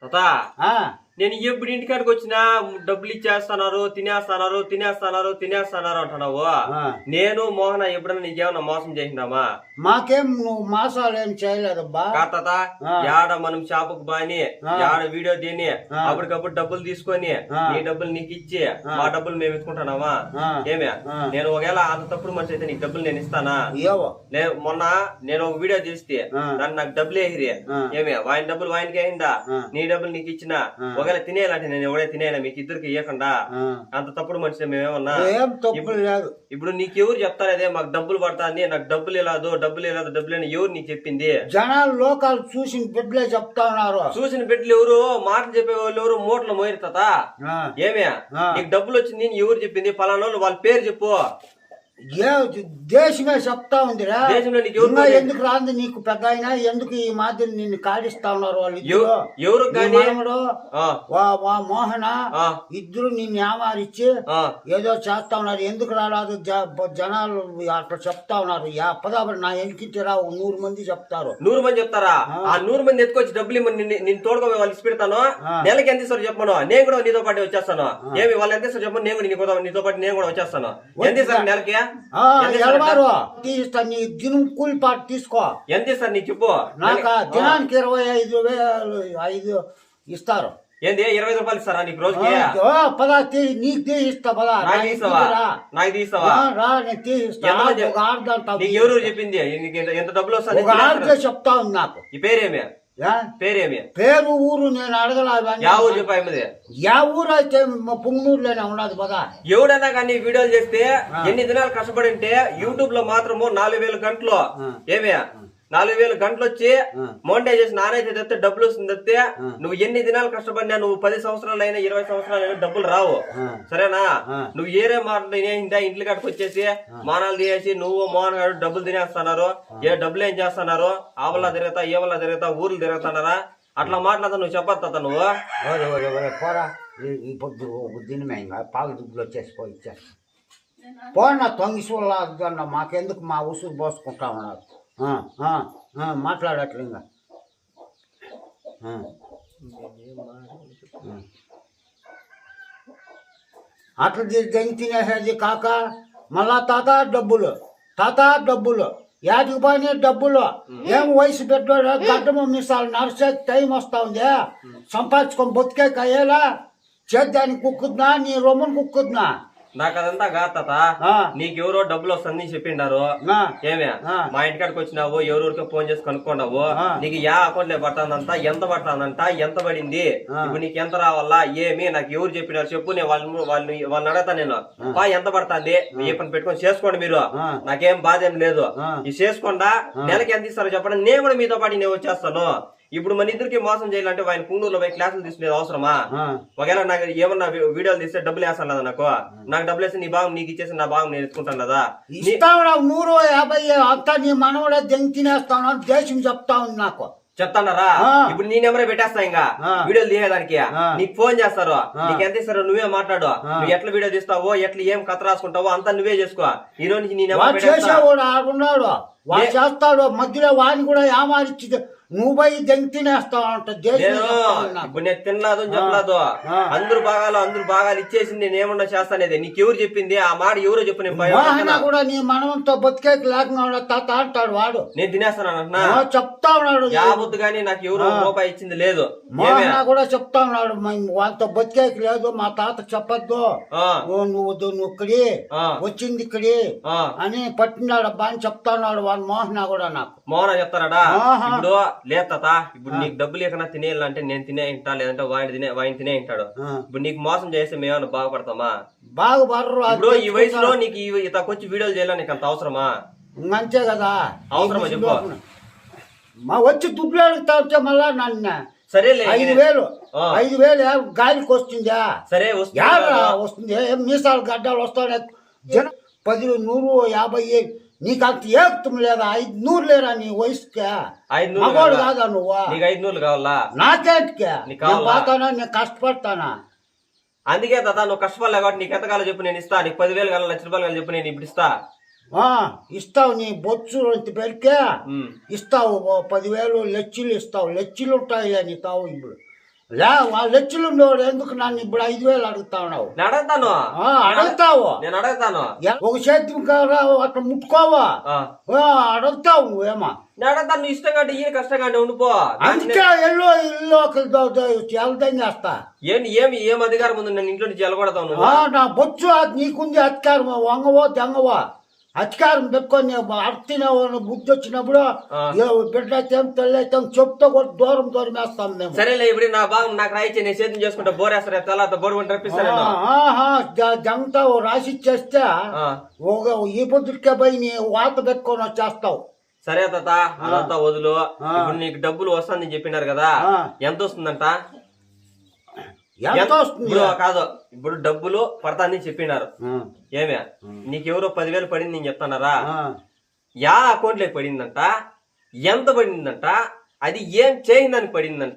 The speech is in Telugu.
తాత నేను ఎప్పుడు ఇంటికాడికి వచ్చినా డబ్బులు ఇచ్చేస్తున్నారు తినేస్తున్నారు అంటున్నావు. నేను మోహన ఎప్పుడన్నా నీకేమన్నా మోసం చేసినామా? మాకేం నువ్వు మోసాలు ఏం చేయలేదబ్బా. తాత యాడ మనం షాపుకు బాని యాడ వీడియో తిని అప్పటికప్పుడు డబ్బులు తీసుకొని నీ డబ్బులు నీకు ఇచ్చి మా డబ్బులు మేము ఇచ్చుకుంటున్నామా? ఏమే నేను ఒకవేళ అంత తప్పుడు మనిషి అయితే నీకు డబ్బులు నేను ఇస్తానా? మొన్న నేను ఒక వీడియో తీస్తే దాన్ని నాకు డబ్బులు వేసిరి. ఏమే వాయిన డబ్బులు వాయినకి వేసిందా, నీ డబ్బులు నీకు ఇచ్చినా. ఒకవేళ తినేయాలంటే నేను ఎవడే తినేయాలి మీకు ఇద్దరికి ఇవ్వకుండా. అంత తప్పుడు మనిషి మేమేమన్నా? ఇప్పుడు నీకెవరు చెప్తారేదే మాకు డబ్బులు పడతాంది, నాకు డబ్బులు ఇలాదు డబ్బులు ఎవరు నీకు చెప్పింది? జనాలు లోకాలు చూసిన బిడ్డలే చెప్తా ఉన్నారు. చూసిన బిడ్డలు ఎవరు? మాటలు చెప్పే వాళ్ళు ఎవరు? మూటలు మోయరు తాత. ఏమే నీకు డబ్బులు వచ్చింది ఎవరు చెప్పింది? పలానా వాళ్ళ పేరు చెప్పు. దేశమే చెప్తా ఉందిరా. దేశంలో నీకు ఎందుకు రాంది నీకు పెద్ద అయినా ఎందుకు ఈ మాదిరి నిన్ను కాడిస్తా ఉన్నారు వాళ్ళు? ఎవరు మోహన ఇద్దరు నిన్ను ఏమారిచ్చి ఏదో చేస్తా ఉన్నారు. ఎందుకు రాలేదు జనాలు అట్లా చెప్తా ఉన్నారు. పదాబడి నా ఎన్నికింటి రా 100 మంది చెప్తారు. 100 మంది చెప్తారా? ఆ 100 మంది ఎత్తుకొచ్చి డబ్బులు నేను తోడుకో వాళ్ళు ఇచ్చి పెడతాను. నెలకి ఎంత ఇస్తారు చెప్పను, నేను కూడా నీతో పాటు వచ్చేస్తాను. ఏమి వాళ్ళు ఎంత ఇస్తారు చెప్పను, నేను కూడా నీతో పాటు నేను కూడా వచ్చేస్తాను. ఎంత ఇస్తారు నెలకి? తీస్తా నీ దినం కూలి పాటు తీసుకో. ఎంత ఇస్తారు నీకు చెప్పు. నాకు దినానికి 25,000 ఇస్తారు. ఏంది 25 రూపాయలు ఇస్తారా నీకు రోజుకి? పదా నీకు తీస్తా పదా. నాకు తీస్తావా? ఎవరు చెప్పింది ఎంత డబ్బులు వస్తాయి చెప్తా ఉంది నాకు. ఈ పేరేమి? పేరు ఊరు నేను అడగలా. ఊరు చెప్పాయి. ఊరు అయితే పుంగనూరులోనే ఉన్నది పదా. ఎవడైనా కానీ వీడియోలు చేస్తే ఎన్ని దినాలు కష్టపడి ఉంటే యూట్యూబ్ లో మాత్రము 4,000 గంటలు 4,000 గంటలు వచ్చి మోనిటైజ్ చేసి నానైతే తెస్తే డబ్బులు వస్తుంది తెస్తే నువ్వు ఎన్ని దినాలు కష్టపడినా నువ్వు 10 సంవత్సరాలైనా 20 సంవత్సరాలైనా డబ్బులు రావు. సరేనా? నువ్వు ఏరే మాట ఇంట్లో కాడికి వచ్చేసి మానాలు తీసేసి నువ్వు మోహన్ గారు డబ్బులు తినేస్తున్నారు. డబ్బులు ఏం చేస్తున్నారు? ఆవల్లా తిరుగుతా ఏవల్లా తిరుగుతా ఊర్లు తిరుగుతున్నారా? అట్లా మాట్లాడతా నువ్వు చెప్పత్తా నువ్వు. పోరా దినమే ఇంకా పాలు దుబ్బులు వచ్చేసి పోనా తొంగిసోళ్ళ మాకెందుకు మా ఉసురు పోసుకుంటా ఉన్నారు. మాట్లాడట్లు ఇంకా అట్లా దెంగి తినేసేది కాక మళ్ళా తాత డబ్బులు యాటికి పోయినా డబ్బులు. ఏం వయసు పెట్టాడు గడ్డము మిసాలు నడిచే టైం వస్తా ఉంది. సంపాదించుకొని బతికే కయ్యేలా చేద్దానికి కుక్కుద్నా నీ రొమ్మను కుక్కుద్నా? నాకు అదంతా కాత నీకెవరో డబ్బులు వస్తుంది చెప్పిండారు. ఏమే మా ఇంటికాడికి వచ్చినావు ఎవరెవరికో ఫోన్ చేసి కనుక్కున్నావు. నీకు అకౌంట్ లో పడుతుందంట, ఎంత పడుతుందంట, ఎంత పడింది, ఇప్పుడు నీకు ఎంత రావాలా, ఏమి నాకు ఎవరు చెప్పినారు చెప్పు. నేను వాళ్ళని అడగతా. నేను ఎంత పడుతుంది ఏ పని పెట్టుకొని చేసుకోండి మీరు, నాకేం బాధ ఏం లేదు. ఇది చేసుకోండా నెలకి ఎంత ఇస్తారో చెప్పండి, నేను కూడా మీతో పాటు నేను వచ్చేస్తాను. ఇప్పుడు మన ఇద్దరికి మోసం చేయాలంటే ఆయన పుంగూరులో పోయి క్లాసులు తీసుకునేది అవసరమా? ఒకవేళ నాకు ఏమన్నా వీడియోలు తీస్తే డబ్బులు వేస్తాను కదా, నాకు డబ్బులు వేస్తే నీ భాగం నీకు ఇచ్చేసి నా భాగం నేను ఎత్తుకుంటాను కదా. 150 అంతా నీ మనవడే దెంగి తినేస్తాను దేశం చెప్తా ఉంది నాకు. చెప్తాడారా? ఇప్పుడు నీ నెంబరే పెట్టేస్తా ఇంకా వీడియోలు తీయడానికి. నీకు ఫోన్ చేస్తారు, నీకు ఎంత ఇస్తారో నువ్వే మాట్లాడు. నువ్వు ఎట్లా వీడియో తీస్తావో ఎట్లా ఏం కథ రాసుకుంటావో అంతా నువ్వే చేసుకో. ఈ రోజు నీ నెంబర్ చేసేవాడు ఆడున్నాడు వాడు చేస్తాడు. మధ్యలో వాడిని కూడా ఏమారిచ్చి నువ్వు పోయి దెంగి తినేస్తావు అంట. ఇప్పుడు నేను తినలేదు చెప్పలేదు. అందరు భాగాలు ఇచ్చేసింది నేను ఏమన్నా చేస్తానేది. నీకెవరు చెప్పింది ఆ మాట? ఎవరో చెప్పు. నేను కూడా నీ మనవంతో బతికేకి లేకుండా తాత అంటాడు వాడు. నేను తినేస్తాను చెప్తా ఉన్నాడు. యావద్దు గానీ నాకు ఎవరు రూపాయి ఇచ్చింది లేదు. కూడా చెప్తా ఉన్నాడు వాళ్ళతో బతికేకి లేదు మా తాత చెప్పద్దు. నువ్వు ఇక్కడి వచ్చింది ఇక్కడి అని పట్టినాడు అబ్బా అని చెప్తా ఉన్నాడు వాడు. మోహన కూడా నాకు మోహన చెప్తాడా? ఇప్పుడు లేత ఇప్పుడు నీకు డబ్బులు లేకన్నా తినేయాలంటే నేను తినే ఇంటా, లేదంటే వాయిని తినే ఇంటాడు. ఇప్పుడు నీకు మోసం చేస్తే మేమన్నా బాగుపడతామా? ఇప్పుడు ఈ వయసులో నీకు ఇతకొచ్చి వీడియోలు చేయాలని నీకు అంత అవసరమా? అంతే కదా అవసరమా చెప్పు. వచ్చి దుడ్లు అడుగుతా వచ్చే మళ్ళా నన్ను సరేలే 5,000 గాలికి వస్తుందా? సరే వస్తుంది. మీసాలు గడ్డలు వస్తాయి 10, 100, 50 నీకు అంత ఏకతం లేదా? 500 లేరా నీ వయసుకే? మగోడు కాదా నువ్వు? 500 కావాలా? నాకేంటికే పోతానా నేను కష్టపడతానా? అందుకే తాత నువ్వు కష్టపడలే కాబట్టి నీకు ఎంత కాలం చెప్పు నేను ఇస్తా. నీకు 10,000 కావాలి, లక్ష రూపాయలు కావాలి చెప్పు నేను ఇప్పుడు ఇస్తా. ఇస్తావు నీ బొచ్చు పెరికే ఇస్తావు. 10,000 లెచ్చిలు ఇస్తావు. లెచ్చిలు ఉంటాయి నీ తావు. ఇప్పుడు లే వాళ్ళు లెచ్చులుండేవాడు ఎందుకు నన్ను ఇప్పుడు 5,000 అడుగుతా ఉన్నావు? నేను అడుగుతాను, అడుగుతావు నేను అడుగుతాను. ఒక చేతి కారా అట్లా ముట్టుకోవా? అడుగుతావు నువ్వేమా? నేను అడుగుతాను, నువ్వు ఇష్టం కంటే ఈయన కష్టం కంటే ఉండిపో. అందుకే ఇల్లు ఒకరిని చేస్తా. ఏం అధికారం ఉంది నన్ను ఇంట్లో నుంచి వెళ్ళగొడతావు నువ్వు? నా బొచ్చు నీకుంది అధికారం, వంగవో దెంగవో అధికారం పెట్టుకొని అర్తినావు బుద్ధి వచ్చినప్పుడు బిడ్డ అయితే తెల్లైతే చెప్తా కూడా దూరం వేస్తాం మేము. సరేలే, ఇప్పుడు నా భాగం నాకు రాయిచ్చే, నేను సేద్యం చేసుకుంటా, బోరేస్తారు తెల్లాత బోరు రప్పిస్తాను. జంగుతావు రాసి ఇచ్చేస్తే ఈ పొద్దుకే పోయి నీ వాత పెట్టుకొని వచ్చేస్తావు. సరే తాత, అదంతా వదులు. ఇప్పుడు నీకు డబ్బులు వస్తుందని చెప్పినారు కదా, ఎంత వస్తుందంట? కాదు, ఇప్పుడు డబ్బులు పడతానని చెప్పినారు. ఏమే నీకెవరో 10,000 పడింది నేను చెప్తానారా? యా అకౌంట్ లో పడిందంట, ఎంత పడిందంట, అది ఏం చేయిందని పడిందంట.